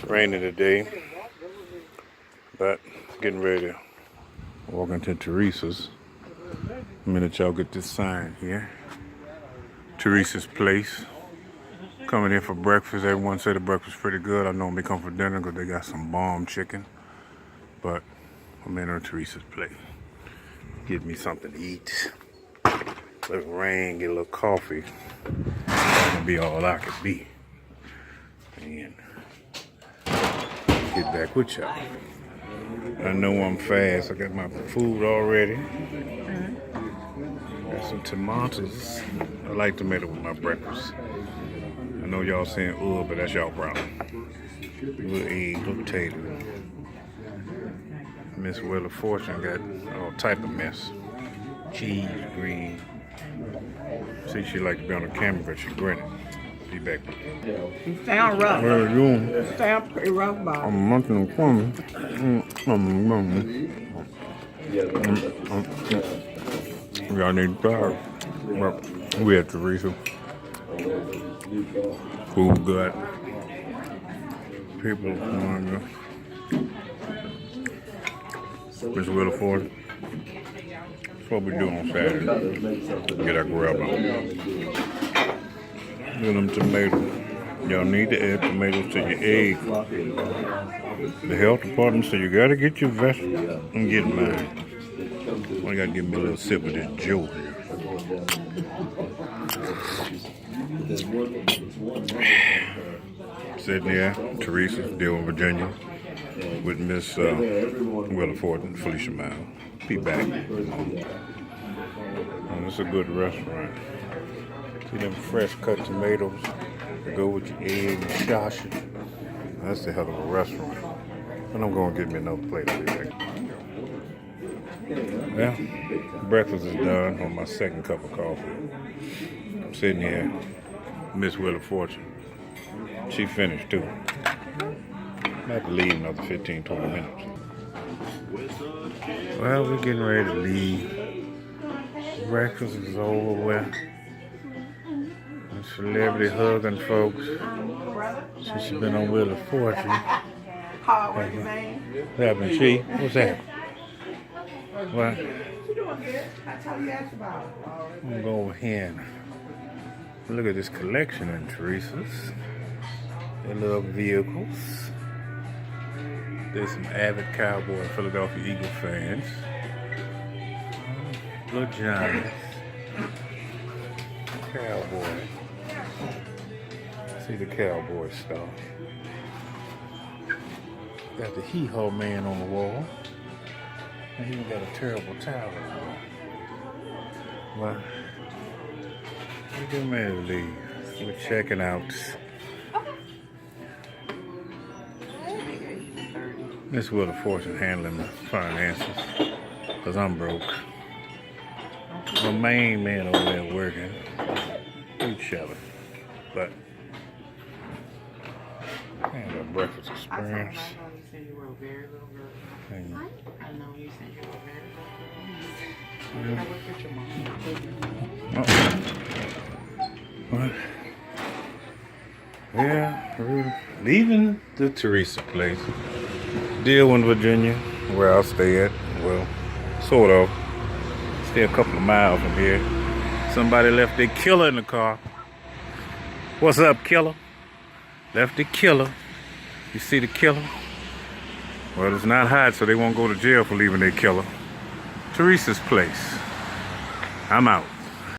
Raining today, but getting ready to walk into Teresa's. A minute y'all get this sign here. Teresa's Place. Coming in for breakfast. Everyone said the breakfast pretty good. I normally come for dinner because they got some bomb chicken. But I'm in on Teresa's Place. Get me something to eat. Let it rain, get a little coffee. That's gonna be all I could be. And get back with y'all. I know I'm fast. I got my food already. Got some tomatoes. I like tomato with my breakfast. I know y'all saying ugh, but that's y'all problem. Little egg, little potato. Miss Wheel of Fortune got all type of mess. Cheese, green. See, she like to be on the camera, but she grinning. Be back. You sound rough. What are you doing? You sound pretty rough, Bob. I'm munching the corn. Y'all need to try. We at Teresa. Food good. People on Miss Williford. That's what we do on Saturday. Get our grub on. Get them tomatoes. Y'all need to add tomatoes to your egg. The health department said you gotta get your vegetables and get mine. I gotta give me a little sip of this Joe here. Sitting here, Teresa, Dillwyn, Virginia, with Miss Williford and Felicia Miles. Be back. It's a good restaurant. See them fresh cut tomatoes to go with your egg and sausage. That's the hell of a restaurant. And I'm gonna get me another plate of it. Well, breakfast is done on my second cup of coffee. I'm sitting here, Miss Wheel of Fortune. She finished too. I have to leave another 15-20 minutes. Well, we're getting ready to leave. Breakfast is over with. Celebrity hugging folks. She's been on Wheel of Fortune. Hard man. What happened, Chi? What's that? What? You doing good? I told you asked about it. I'm gonna go over here and look at this collection in Teresa's. They love vehicles. There's some avid Cowboy and Philadelphia Eagle fans. Little Giants. Cowboy. See the Cowboy stuff. Got the hee-haw man on the wall. And he even got a terrible towel on the wall. Well, we're getting ready to leave. We're checking out. Miss Wheel of Fortune handling the finances. Because I'm broke. My main man over there working. We chilling. But I had a breakfast experience. I know you said you were a very little girl. I know you said you were a very little girl. I work with your mom. What? Yeah, we're leaving the Teresa Place. Dillwyn, Virginia, where I'll stay at. Well, sort of. Stay a couple of miles from here. Somebody left their killer in the car. What's up, killer? Left the killer. You see the killer? Well, it's not hot, so they won't go to jail for leaving their killer. Teresa's Place. I'm out.